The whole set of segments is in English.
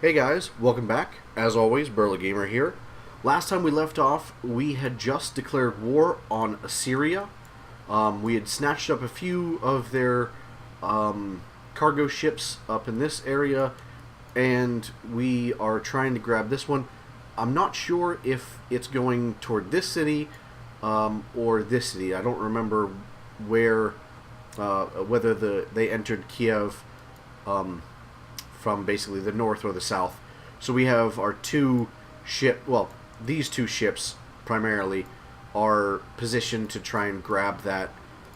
Hey guys, welcome back. As always, Burla Gamer here. Last time we left off, we had just declared war on Assyria. We had snatched up a few of their cargo ships up in this area, and we are trying to grab this one. I'm not sure if it's going toward this city or this city. I don't remember where, whether they entered Kiev from basically the north or the south. So we have our these two ships primarily are positioned to try and grab that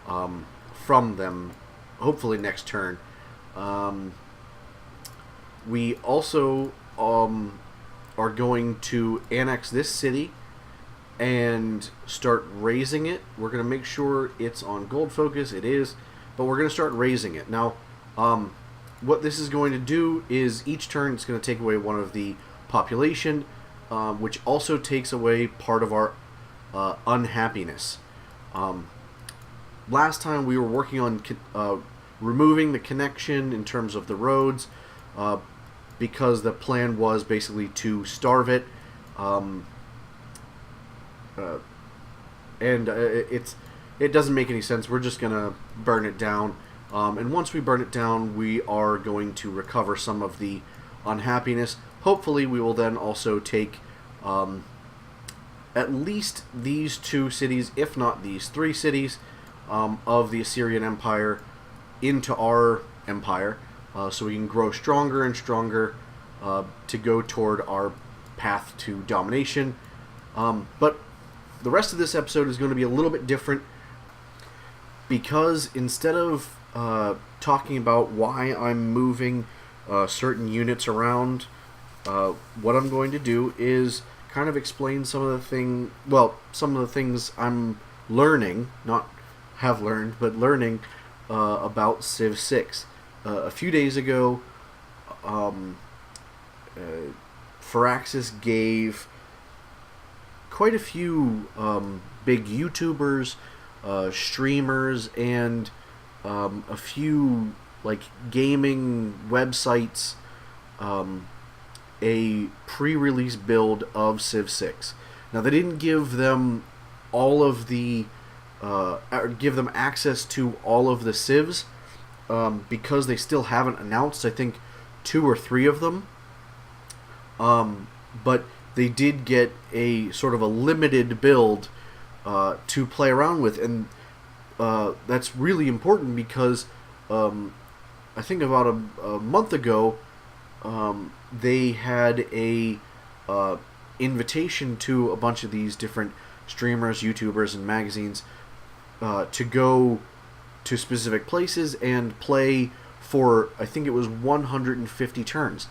from them, hopefully next turn. We also are going to annex this city and start raising it. We're going to make sure it's on gold focus. It is, but we're going to start raising it. Now, what this is going to do is each turn it's going to take away one of the population, which also takes away part of our unhappiness. Last time we were working on removing the connection in terms of the roads, because the plan was basically to starve it, and it doesn't make any sense. We're just gonna burn it down. And once we burn it down, we are going to recover some of the unhappiness. Hopefully, we will then also take at least these two cities, if not these three cities, of the Assyrian Empire into our empire, so we can grow stronger and stronger to go toward our path to domination. But the rest of this episode is going to be a little bit different, because instead of talking about why I'm moving certain units around, what I'm going to do is kind of explain some of the things I'm learning, not have learned, but learning about Civ 6. A few days ago, Firaxis gave quite a few big YouTubers, streamers, and a few gaming websites a pre-release build of Civ 6. Now, they didn't give them all of the give them access to all of the civs, because they still haven't announced, I think, 2 or 3 of them. But they did get a sort of a limited build to play around with, and that's really important because I think about a month ago they had a invitation to a bunch of these different streamers, YouTubers, and magazines to go to specific places and play for, I think it was 150 turns.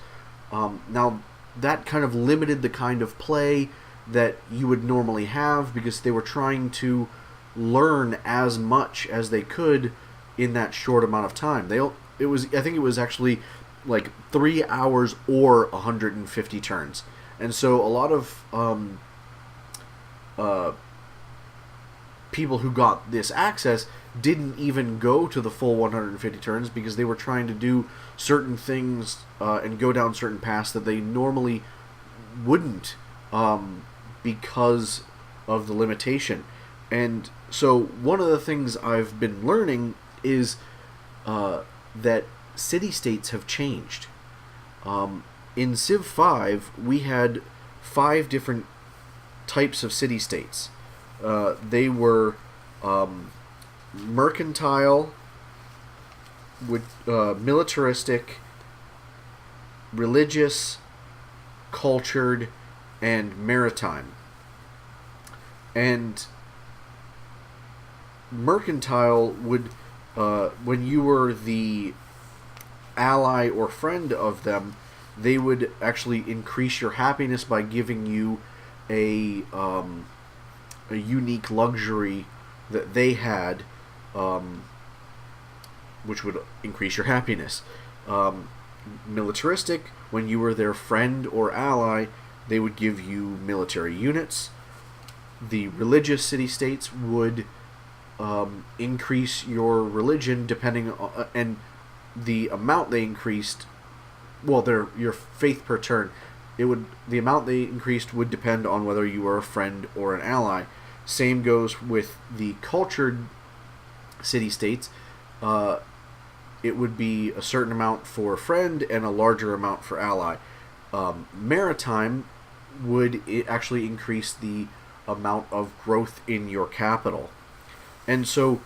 Now, that kind of limited the kind of play that you would normally have, because they were trying to learn as much as they could in that short amount of time. I think it was actually like 3 hours or 150 turns, and so a lot of people who got this access didn't even go to the full 150 turns, because they were trying to do certain things and go down certain paths that they normally wouldn't, because of the limitation. And so one of the things I've been learning is that city-states have changed. In Civ 5, we had 5 different types of city-states. They were mercantile, militaristic, religious, cultured, and maritime. And mercantile would, when you were the ally or friend of them, they would actually increase your happiness by giving you a unique luxury that they had, which would increase your happiness. Militaristic, when you were their friend or ally, they would give you military units. The religious city-states would increase your religion depending on, and the amount they increased well, your faith per turn. The amount they increased would depend on whether you were a friend or an ally. Same goes with the cultured city states. It would be a certain amount for friend and a larger amount for ally. Maritime would actually increase the amount of growth in your capital. And so,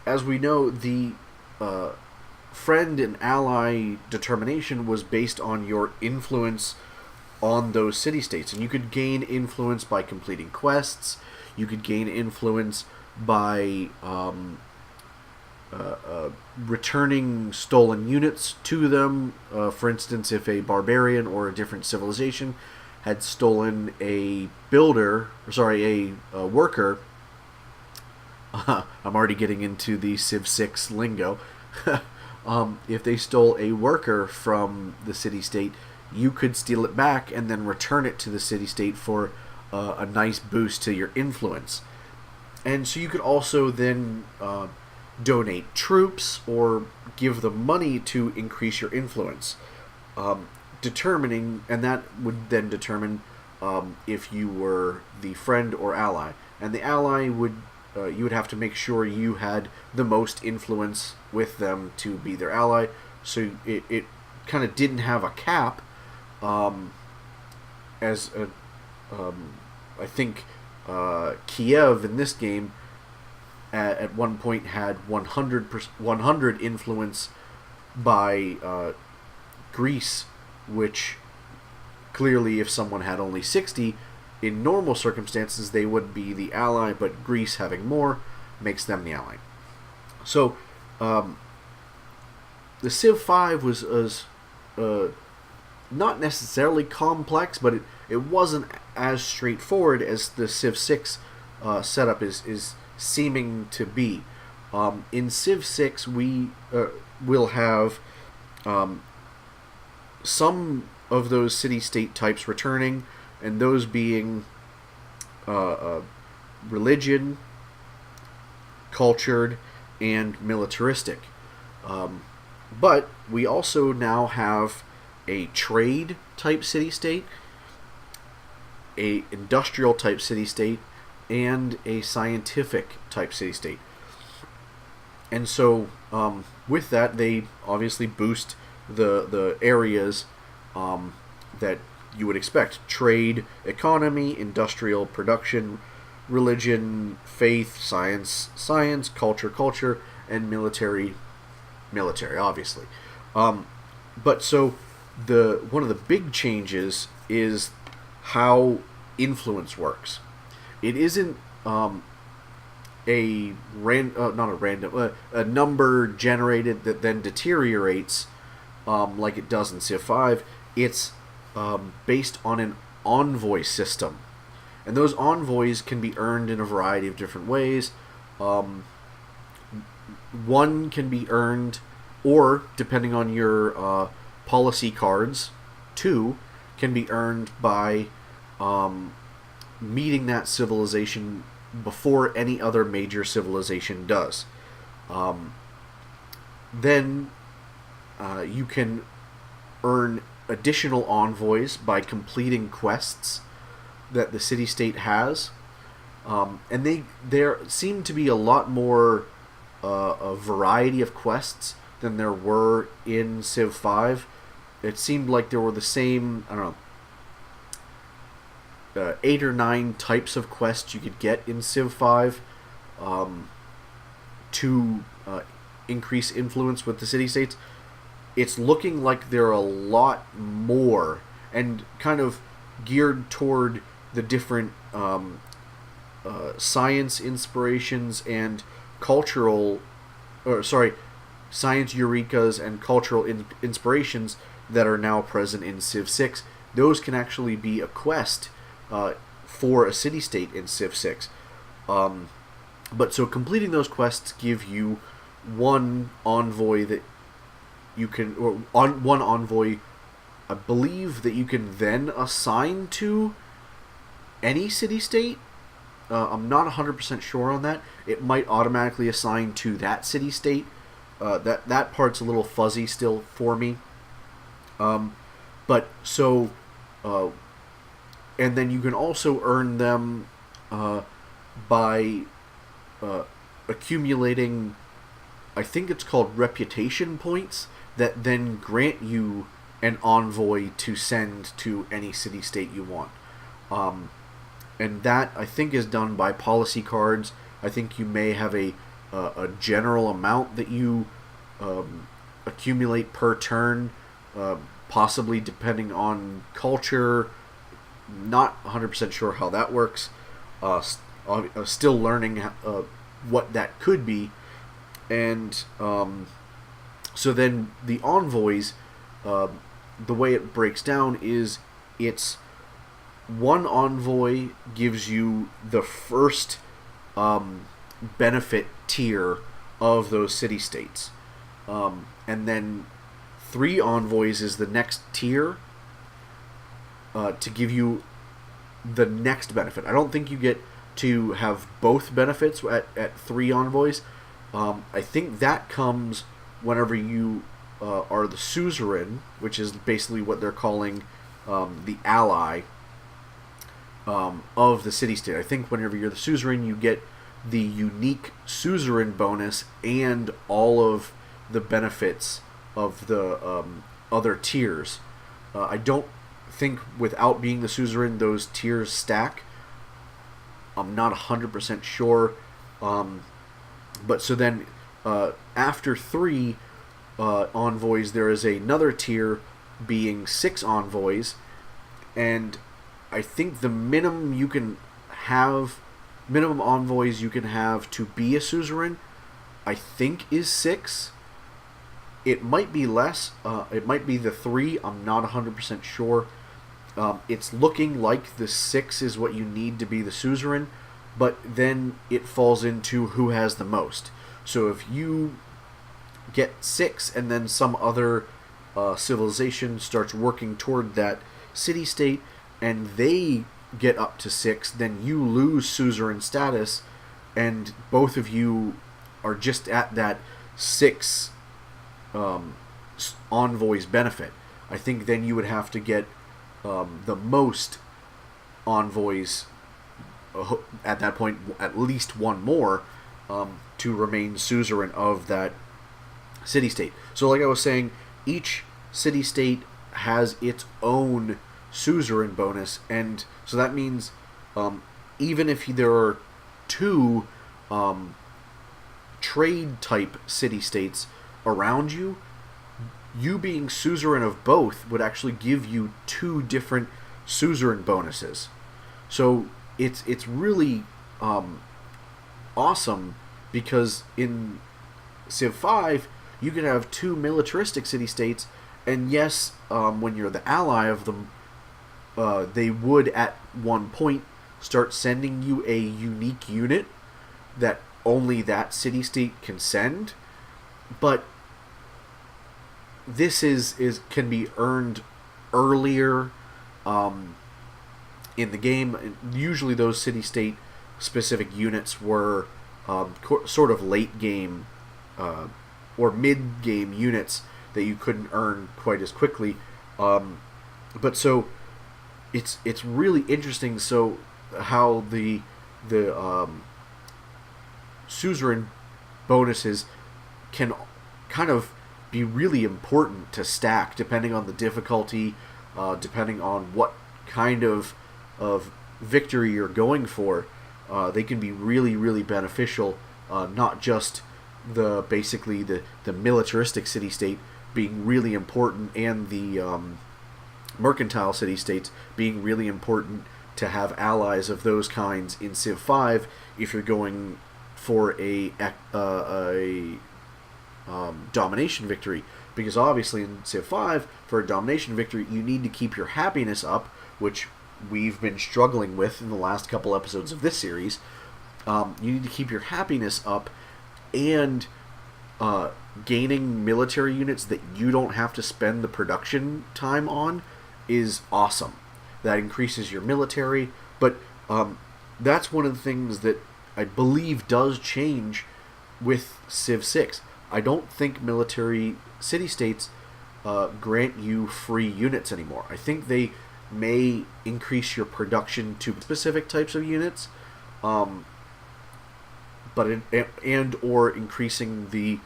as we know, the friend and ally determination was based on your influence on those city-states. And you could gain influence by completing quests. You could gain influence by returning stolen units to them. For instance, if a barbarian or a different civilization had stolen a worker. I'm already getting into the Civ 6 lingo. If they stole a worker from the city-state, you could steal it back and then return it to the city-state for a nice boost to your influence. And so you could also then donate troops or give them money to increase your influence. And that would then determine if you were the friend or ally. And the ally you would have to make sure you had the most influence with them to be their ally. So it kind of didn't have a cap, I think Kiev in this game at one point had 100 influence by Greece, which clearly if someone had only 60, in normal circumstances they would be the ally, but Greece having more makes them the ally. So the Civ 5 was not necessarily complex, but it wasn't as straightforward as the Civ 6 setup is seeming to be. In Civ 6, we will have some of those city-state types returning, and those being religion, cultured, and militaristic. But we also now have a trade type city-state, a industrial type city-state, and a scientific type city-state. And so with that, they obviously boost the areas that you would expect: trade, economy, industrial production, religion, faith, science, culture, and military, obviously. But so one of the big changes is how influence works. It isn't a number generated that then deteriorates like it does in Civ 5. It's based on an envoy system, and those envoys can be earned in a variety of different ways. One can be earned, or depending on your policy cards, 2 can be earned by meeting that civilization before any other major civilization does. Then you can earn additional envoys by completing quests that the city-state has. And there seem to be a lot more a variety of quests than there were in Civ 5. It seemed like there were the same, 8 or 9 types of quests you could get in Civ 5 to increase influence with the city-states. It's looking like there are a lot more, and kind of geared toward the different science inspirations and science eurekas and cultural inspirations that are now present in Civ 6. Those can actually be a quest for a city-state in Civ 6. But so completing those quests give you one envoy that you can, one envoy, I believe, that you can then assign to any city-state. I'm not 100% sure on that. It might automatically assign to that city-state. That part's a little fuzzy still for me. But so, uh, and then you can also earn them by accumulating, I think it's called reputation points, that then grant you an envoy to send to any city-state you want. And that, I think, is done by policy cards. I think you may have a general amount that you accumulate per turn, possibly depending on culture. Not 100% sure how that works. Still learning what that could be. And so then the envoys, the way it breaks down is it's one envoy gives you the first benefit tier of those city-states. And then 3 envoys is the next tier to give you the next benefit. I don't think you get to have both benefits at 3 envoys. I think that comes whenever you are the suzerain, which is basically what they're calling the ally of the city-state. I think whenever you're the suzerain, you get the unique suzerain bonus and all of the benefits of the other tiers. I don't think without being the suzerain those tiers stack. I'm not 100% sure. But so then after 3 envoys, there is another tier being 6 envoys, and I think the minimum envoys you can have to be a suzerain, I think, is 6. It might be less. It might be the 3. I'm not 100% sure. It's looking like the 6 is what you need to be the suzerain, but then it falls into who has the most. So if you get 6 and then some other civilization starts working toward that city-state and they get up to 6, then you lose suzerain status and both of you are just at that 6 envoys benefit. I think then you would have to get the most envoys at that point, at least one more, to remain suzerain of that city-state. So like I was saying, each city-state has its own suzerain bonus, and so that means even if there are 2 trade-type city-states around you, you being suzerain of both would actually give you 2 different suzerain bonuses. So it's really awesome, because in Civ 5 you can have 2 militaristic city-states, and yes, when you're the ally of them, they would at one point start sending you a unique unit that only that city-state can send, but this can be earned earlier in the game. Usually those city-state specific units were sort of late game or mid game units that you couldn't earn quite as quickly. But so it's really interesting. So how the suzerain bonuses can kind of be really important to stack depending on the difficulty, depending on what kind of victory you're going for. They can be really, really beneficial, not just basically the militaristic city-state being really important and the mercantile city-states being really important to have allies of those kinds in Civ 5 if you're going for a domination victory. Because obviously in Civ 5, for a domination victory, you need to keep your happiness up, which we've been struggling with in the last couple episodes of this series. You need to keep your happiness up, and gaining military units that you don't have to spend the production time on is awesome. That increases your military, but that's one of the things that I believe does change with Civ 6. I don't think military city-states grant you free units anymore. I think they may increase your production to specific types of units, um, and or increasing the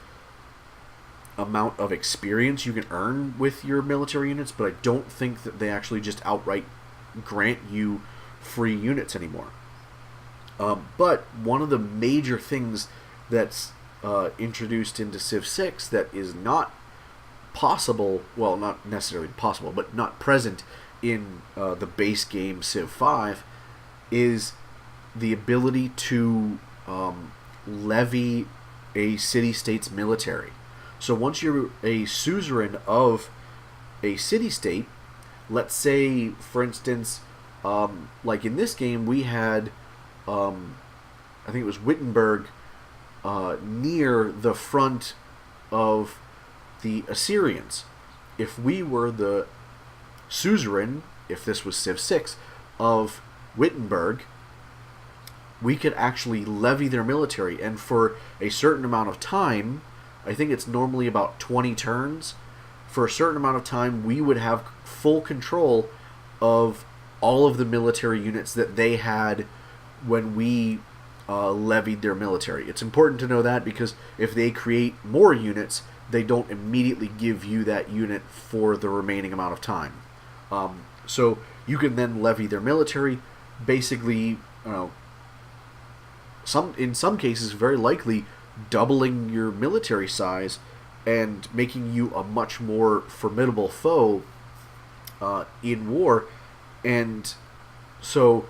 amount of experience you can earn with your military units. But I don't think that they actually just outright grant you free units anymore. But one of the major things that's introduced into Civ 6 that is not possible, well, not necessarily possible, but not present in the base game Civ 5, is the ability to levy a city-state's military. So once you're a suzerain of a city-state, let's say, for instance, like in this game, we had, I think it was Wittenberg, near the front of the Assyrians. If we were the suzerain, if this was Civ 6, of Wittenberg, we could actually levy their military, and for a certain amount of time, I think it's normally about 20 turns, for a certain amount of time we would have full control of all of the military units that they had when we levied their military. It's important to know that, because if they create more units, they don't immediately give you that unit for the remaining amount of time. So you can then levy their military, basically, in some cases, very likely doubling your military size and making you a much more formidable foe in war. And so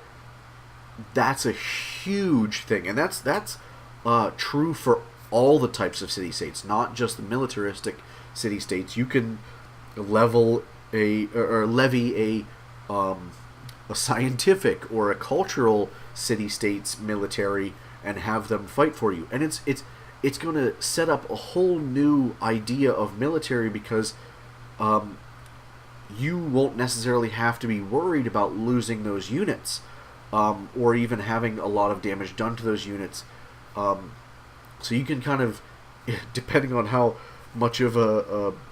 that's a huge thing, and that's true for all the types of city-states, not just the militaristic city-states. You can levy a scientific or a cultural city-state's military and have them fight for you, and it's going to set up a whole new idea of military, because you won't necessarily have to be worried about losing those units, or even having a lot of damage done to those units. So you can kind of, depending on how much of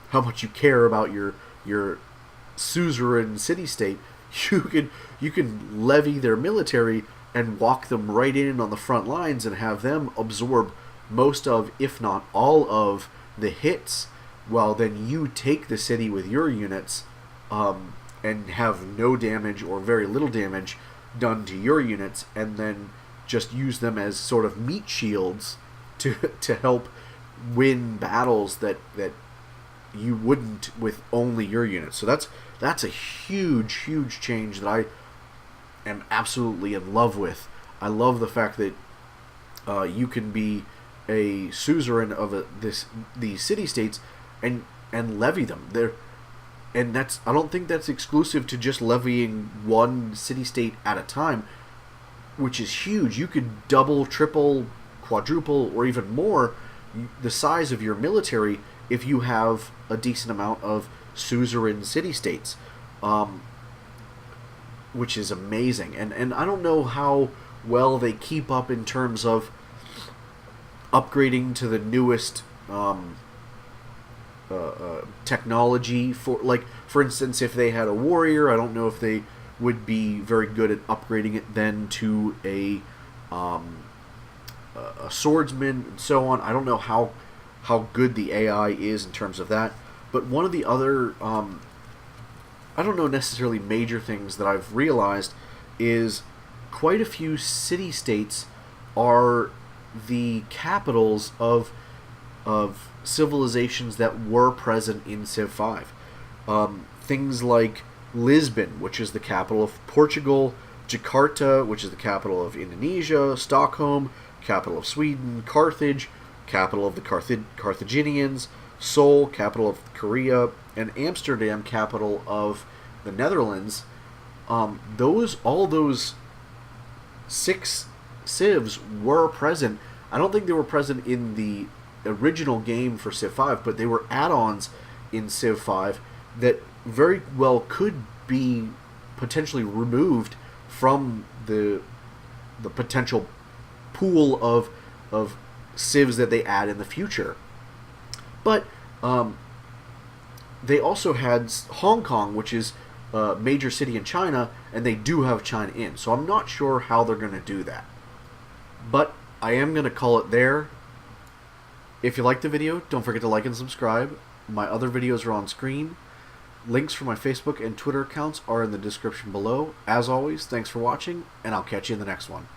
how much you care about your suzerain city-state, you can levy their military and walk them right in on the front lines and have them absorb most of, if not all of, the hits, while then you take the city with your units, and have no damage or very little damage done to your units, and then just use them as sort of meat shields to help win battles that you wouldn't with only your units. So that's a huge change that I am absolutely in love with. I love the fact that you can be a suzerain of these city-states and levy them. And I don't think that's exclusive to just levying one city-state at a time, which is huge. You could double, triple, quadruple, or even more the size of your military if you have a decent amount of suzerain city-states, which is amazing. And I don't know how well they keep up in terms of upgrading to the newest technology. For instance, if they had a warrior, I don't know if they would be very good at upgrading it then to a swordsman and so on. I don't know how good the AI is in terms of that. But one of the other, I don't know necessarily major things that I've realized is quite a few city-states are the capitals of civilizations that were present in Civ 5. Things like Lisbon, which is the capital of Portugal, Jakarta, which is the capital of Indonesia, Stockholm, capital of Sweden, Carthage, capital of the Carthaginians, Seoul, capital of Korea, and Amsterdam, capital of the Netherlands. All those 6 civs were present. I don't think they were present in the original game for Civ 5, but they were add-ons in Civ 5 that very well could be potentially removed from the potential pool of civs that they add in the future. But they also had Hong Kong, which is a major city in China, and they do have China in. So I'm not sure how they're going to do that. But I am going to call it there. If you liked the video, don't forget to like and subscribe. My other videos are on screen. Links for my Facebook and Twitter accounts are in the description below. As always, thanks for watching, and I'll catch you in the next one.